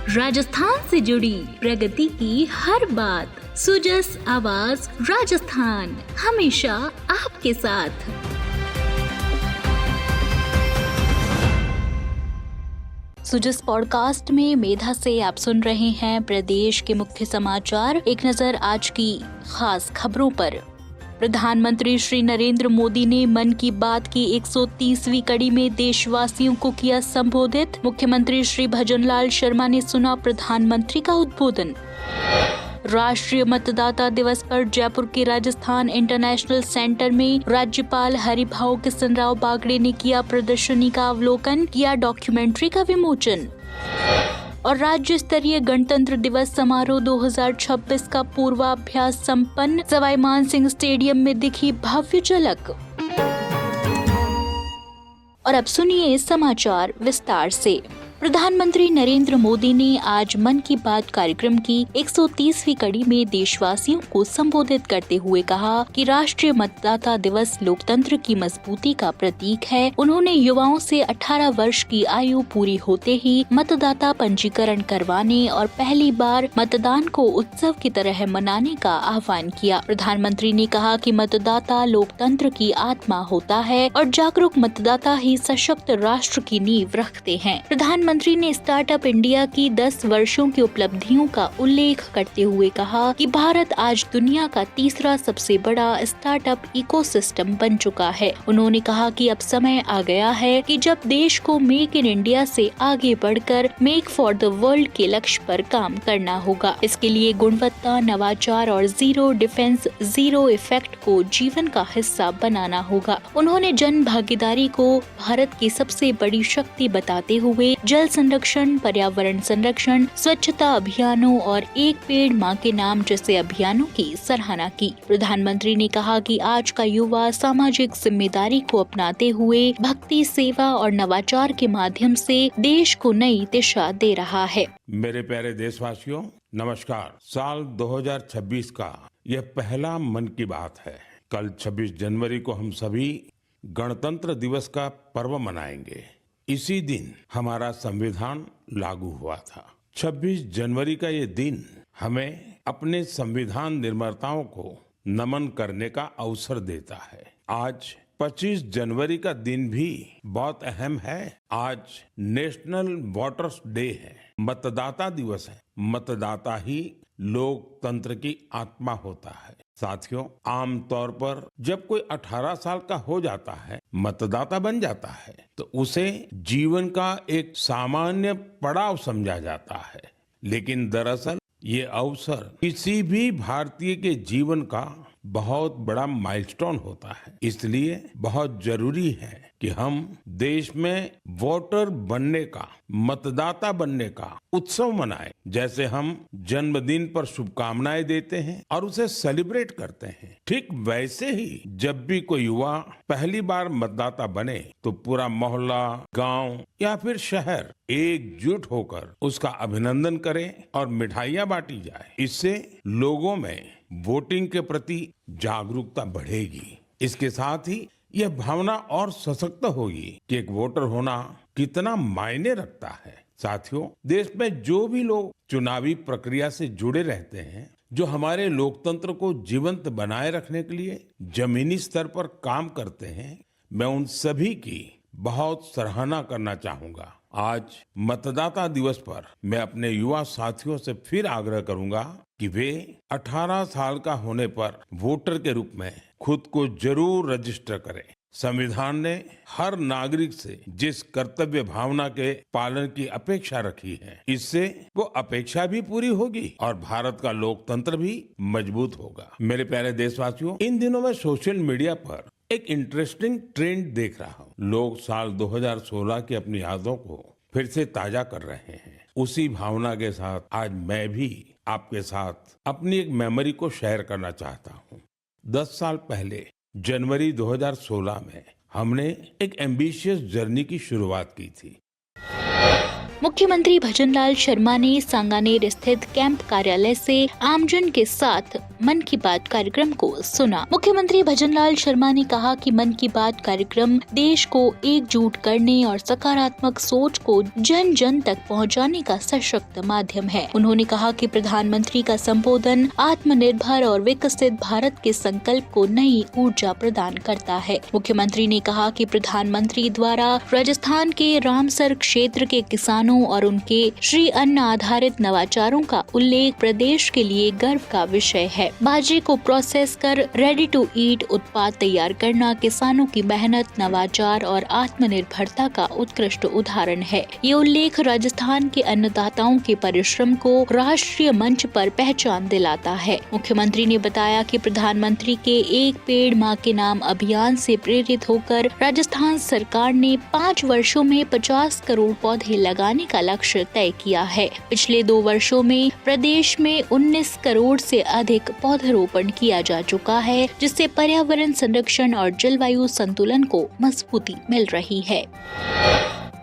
राजस्थान से जुड़ी प्रगति की हर बात। सुजस आवाज राजस्थान, हमेशा आपके साथ। सुजस पॉडकास्ट में मेधा से आप सुन रहे हैं प्रदेश के मुख्य समाचार। एक नजर आज की खास खबरों पर। प्रधानमंत्री श्री नरेंद्र मोदी ने मन की बात की 130वीं कड़ी में देशवासियों को किया संबोधित। मुख्यमंत्री श्री भजनलाल शर्मा ने सुना प्रधानमंत्री का उद्बोधन। राष्ट्रीय मतदाता दिवस पर जयपुर के राजस्थान इंटरनेशनल सेंटर में राज्यपाल हरिभाऊ किशनराव बागड़े ने किया प्रदर्शनी का अवलोकन, किया डॉक्यूमेंट्री का विमोचन। और राज्य स्तरीय गणतंत्र दिवस समारोह 2026 का पूर्वाभ्यास संपन्न, सवाई मानसिंह स्टेडियम में दिखी भव्य झलक। और अब सुनिए समाचार विस्तार से। प्रधानमंत्री नरेंद्र मोदी ने आज मन की बात कार्यक्रम की 130वीं कड़ी में देशवासियों को संबोधित करते हुए कहा कि राष्ट्रीय मतदाता दिवस लोकतंत्र की मजबूती का प्रतीक है। उन्होंने युवाओं से 18 वर्ष की आयु पूरी होते ही मतदाता पंजीकरण करवाने और पहली बार मतदान को उत्सव की तरह मनाने का आह्वान किया। प्रधानमंत्री ने कहा कि मतदाता लोकतंत्र की आत्मा होता है और जागरूक मतदाता ही सशक्त राष्ट्र की नींव रखते हैं। प्रधानमंत्री ने स्टार्टअप इंडिया की 10 वर्षों की उपलब्धियों का उल्लेख करते हुए कहा कि भारत आज दुनिया का तीसरा सबसे बड़ा स्टार्टअप इकोसिस्टम बन चुका है। उन्होंने कहा कि अब समय आ गया है कि जब देश को मेक इन इंडिया से आगे बढ़कर मेक फॉर द वर्ल्ड के लक्ष्य पर काम करना होगा। इसके लिए गुणवत्ता, नवाचार और जीरो डिफेंस जीरो इफेक्ट को जीवन का हिस्सा बनाना होगा। उन्होंने जन भागीदारी को भारत की सबसे बड़ी शक्ति बताते हुए जल संरक्षण, पर्यावरण संरक्षण, स्वच्छता अभियानों और एक पेड़ माँ के नाम जैसे अभियानों की सराहना की। प्रधानमंत्री ने कहा कि आज का युवा सामाजिक जिम्मेदारी को अपनाते हुए भक्ति, सेवा और नवाचार के माध्यम से देश को नई दिशा दे रहा है। मेरे प्यारे देशवासियों, नमस्कार। साल 2026 का यह पहला मन की बात है। कल 26 जनवरी को हम सभी गणतंत्र दिवस का पर्व मनाएंगे। इसी दिन हमारा संविधान लागू हुआ था। 26 जनवरी का ये दिन हमें अपने संविधान निर्माताओं को नमन करने का अवसर देता है। आज 25 जनवरी का दिन भी बहुत अहम है। आज नेशनल वोटर्स डे है, मतदाता दिवस है। मतदाता ही लोकतंत्र की आत्मा होता है। साथियों, आमतौर पर जब कोई 18 साल का हो जाता है, मतदाता बन जाता है, तो उसे जीवन का एक सामान्य पड़ाव समझा जाता है। लेकिन दरअसल ये अवसर किसी भी भारतीय के जीवन का बहुत बड़ा माइलस्टोन होता है। इसलिए बहुत जरूरी है कि हम देश में वोटर बनने का, मतदाता बनने का उत्सव मनाएं। जैसे हम जन्मदिन पर शुभकामनाएं देते हैं और उसे सेलिब्रेट करते हैं, ठीक वैसे ही जब भी कोई युवा पहली बार मतदाता बने तो पूरा मोहल्ला, गांव या फिर शहर एकजुट होकर उसका अभिनंदन करे और मिठाइयां बांटी जाए। इससे लोगों में वोटिंग के प्रति जागरूकता बढ़ेगी। इसके साथ ही यह भावना और सशक्त होगी कि एक वोटर होना कितना मायने रखता है। साथियों, देश में जो भी लोग चुनावी प्रक्रिया से जुड़े रहते हैं, जो हमारे लोकतंत्र को जीवंत बनाए रखने के लिए जमीनी स्तर पर काम करते हैं, मैं उन सभी की बहुत सराहना करना चाहूंगा। आज मतदाता दिवस पर मैं अपने युवा साथियों से फिर आग्रह करूंगा कि वे 18 साल का होने पर वोटर के रूप में खुद को जरूर रजिस्टर करें। संविधान ने हर नागरिक से जिस कर्तव्य भावना के पालन की अपेक्षा रखी है, इससे वो अपेक्षा भी पूरी होगी और भारत का लोकतंत्र भी मजबूत होगा। मेरे प्यारे देशवासियों, इन दिनों में सोशल मीडिया पर एक इंटरेस्टिंग ट्रेंड देख रहा हूँ। लोग साल 2016 की अपनी यादों को फिर से ताजा कर रहे हैं। उसी भावना के साथ आज मैं भी आपके साथ अपनी एक मेमोरी को शेयर करना चाहता हूँ। 10 साल पहले जनवरी 2016 में हमने एक एम्बिशियस जर्नी की शुरुआत की थी। मुख्यमंत्री भजनलाल शर्मा ने सांगानेर स्थित कैंप कार्यालय से आमजन के साथ मन की बात कार्यक्रम को सुना। मुख्यमंत्री भजनलाल शर्मा ने कहा कि मन की बात कार्यक्रम देश को एकजुट करने और सकारात्मक सोच को जन जन तक पहुंचाने का सशक्त माध्यम है। उन्होंने कहा कि प्रधानमंत्री का संबोधन आत्मनिर्भर और विकसित भारत के संकल्प को नई ऊर्जा प्रदान करता है। मुख्यमंत्री ने कहा कि प्रधानमंत्री द्वारा राजस्थान के रामसर क्षेत्र के किसानों और उनके श्री अन्न आधारित नवाचारों का उल्लेख प्रदेश के लिए गर्व का विषय है। बाजरे को प्रोसेस कर रेडी टू ईट उत्पाद तैयार करना किसानों की मेहनत, नवाचार और आत्मनिर्भरता का उत्कृष्ट उदाहरण है। ये उल्लेख राजस्थान के अन्नदाताओं के परिश्रम को राष्ट्रीय मंच पर पहचान दिलाता है। मुख्यमंत्री ने बताया कि प्रधानमंत्री के एक पेड़ मां के नाम अभियान से प्रेरित होकर राजस्थान सरकार ने 5 वर्षों में 50 करोड़ पौधे लगाने का लक्ष्य तय किया है। पिछले 2 वर्षों में प्रदेश में 19 करोड़ से अधिक पौधरोपण किया जा चुका है, जिससे पर्यावरण संरक्षण और जलवायु संतुलन को मजबूती मिल रही है।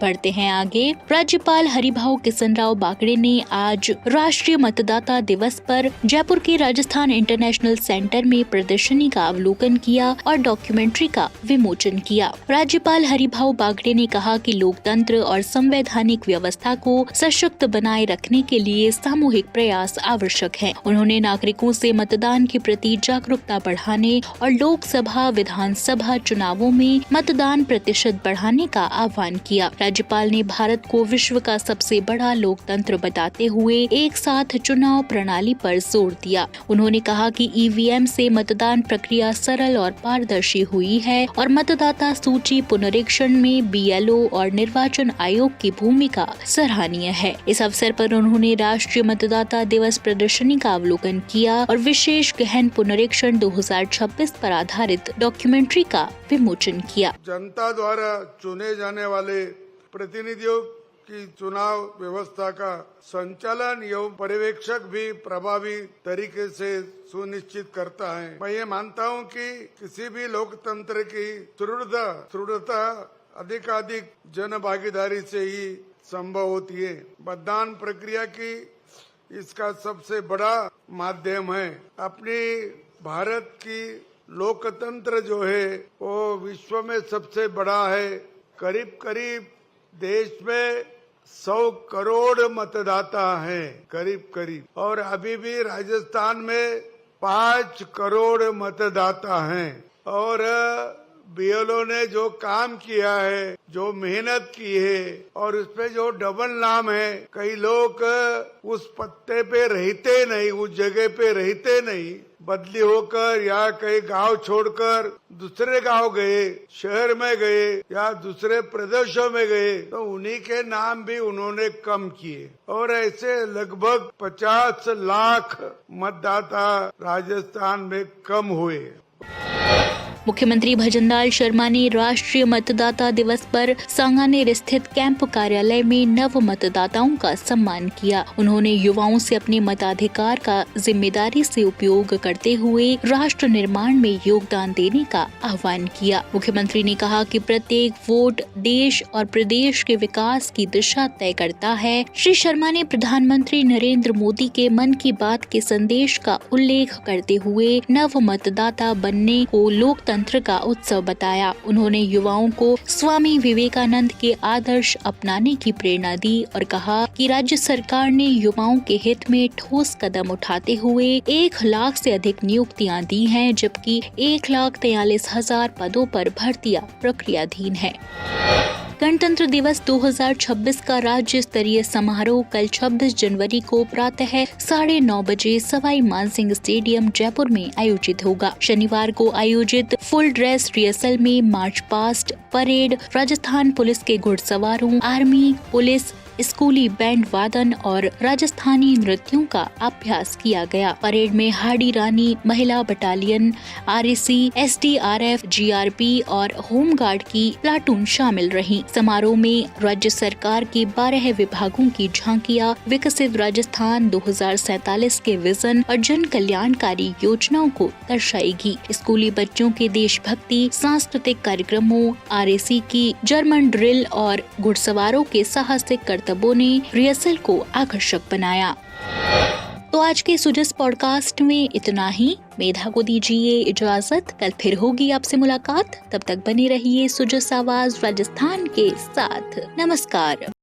बढ़ते हैं आगे। राज्यपाल हरिभाऊ किशनराव बागड़े ने आज राष्ट्रीय मतदाता दिवस पर जयपुर के राजस्थान इंटरनेशनल सेंटर में प्रदर्शनी का अवलोकन किया और डॉक्यूमेंट्री का विमोचन किया। राज्यपाल हरिभाऊ बागड़े ने कहा कि लोकतंत्र और संवैधानिक व्यवस्था को सशक्त बनाए रखने के लिए सामूहिक प्रयास आवश्यक है। उन्होंने नागरिकों से मतदान के प्रति जागरूकता बढ़ाने और लोकसभा, विधानसभा चुनावों में मतदान प्रतिशत बढ़ाने का आह्वान किया। राज्यपाल ने भारत को विश्व का सबसे बड़ा लोकतंत्र बताते हुए एक साथ चुनाव प्रणाली पर जोर दिया। उन्होंने कहा कि ईवीएम से मतदान प्रक्रिया सरल और पारदर्शी हुई है और मतदाता सूची पुनरीक्षण में बीएलओ और निर्वाचन आयोग की भूमिका सराहनीय है। इस अवसर पर उन्होंने राष्ट्रीय मतदाता दिवस प्रदर्शनी का अवलोकन किया और विशेष गहन पुनरीक्षण 2026 पर आधारित डॉक्यूमेंट्री का विमोचन किया। जनता द्वारा चुने जाने वाले प्रतिनिधियों की चुनाव व्यवस्था का संचालन एवं पर्यवेक्षक भी प्रभावी तरीके से सुनिश्चित करता है। मैं ये मानता हूँ कि किसी भी लोकतंत्र की दृढ़ता अधिकाधिक जन भागीदारी से ही संभव होती है। मतदान प्रक्रिया की इसका सबसे बड़ा माध्यम है। अपनी भारत की लोकतंत्र जो है वो विश्व में सबसे बड़ा है। करीब देश में 100 करोड़ मतदाता हैं, करीब और अभी भी राजस्थान में 5 करोड़ मतदाता हैं। और बीएलओ ने जो काम किया है, जो मेहनत की है और उसपे जो डबल नाम है, कई लोग उस पत्ते पे रहते नहीं, उस जगह पे रहते नहीं, बदली होकर या कई गांव छोड़कर दूसरे गांव गए, शहर में गए या दूसरे प्रदेशों में गए, तो उन्हीं के नाम भी उन्होंने कम किए और ऐसे लगभग 50 लाख मतदाता राजस्थान में कम हुए। मुख्यमंत्री भजनलाल शर्मा ने राष्ट्रीय मतदाता दिवस पर सांगानेर स्थित कैंप कार्यालय में नव मतदाताओं का सम्मान किया। उन्होंने युवाओं से अपने मताधिकार का जिम्मेदारी से उपयोग करते हुए राष्ट्र निर्माण में योगदान देने का आह्वान किया। मुख्यमंत्री ने कहा कि प्रत्येक वोट देश और प्रदेश के विकास की दिशा तय करता है। श्री शर्मा ने प्रधानमंत्री नरेंद्र मोदी के मन की बात के संदेश का उल्लेख करते हुए नव मतदाता बनने को लोकतंत्र का उत्सव बताया। उन्होंने युवाओं को स्वामी विवेकानंद के आदर्श अपनाने की प्रेरणा दी और कहा कि राज्य सरकार ने युवाओं के हित में ठोस कदम उठाते हुए 1 लाख से अधिक नियुक्तियां दी हैं, जबकि 1,43,000 पदों पर भर्तियां प्रक्रियाधीन है। गणतंत्र दिवस 2026 का राज्य स्तरीय समारोह कल 26 जनवरी को प्रातः 9:30 बजे सवाई मानसिंह स्टेडियम जयपुर में आयोजित होगा। शनिवार को आयोजित फुल ड्रेस रिहर्सल में march past, parade, Rajasthan police के घुड़सवारों, आर्मी, पुलिस, स्कूली बैंड वादन और राजस्थानी नृत्यों का अभ्यास किया गया। परेड में हाड़ी रानी महिला बटालियन, आरएसी, एसडीआरएफ, जीआरपी और होमगार्ड की प्लाटून शामिल रही। समारोह में राज्य सरकार के 12 विभागों की झांकियां विकसित राजस्थान 2047 के विजन और जन कल्याणकारी योजनाओं को दर्शाएगी। स्कूली बच्चों के देशभक्ति, सांस्कृतिक कार्यक्रमों, आरएसी की जर्मन ड्रिल और घुड़सवारों के साहसिक कर्तव्यों करतबों ने रिहर्सल को आकर्षक बनाया। तो आज के सुजस पॉडकास्ट में इतना ही। मेधा को दीजिए इजाजत, कल फिर होगी आपसे मुलाकात। तब तक बने रहिए सुजस आवाज राजस्थान के साथ। नमस्कार।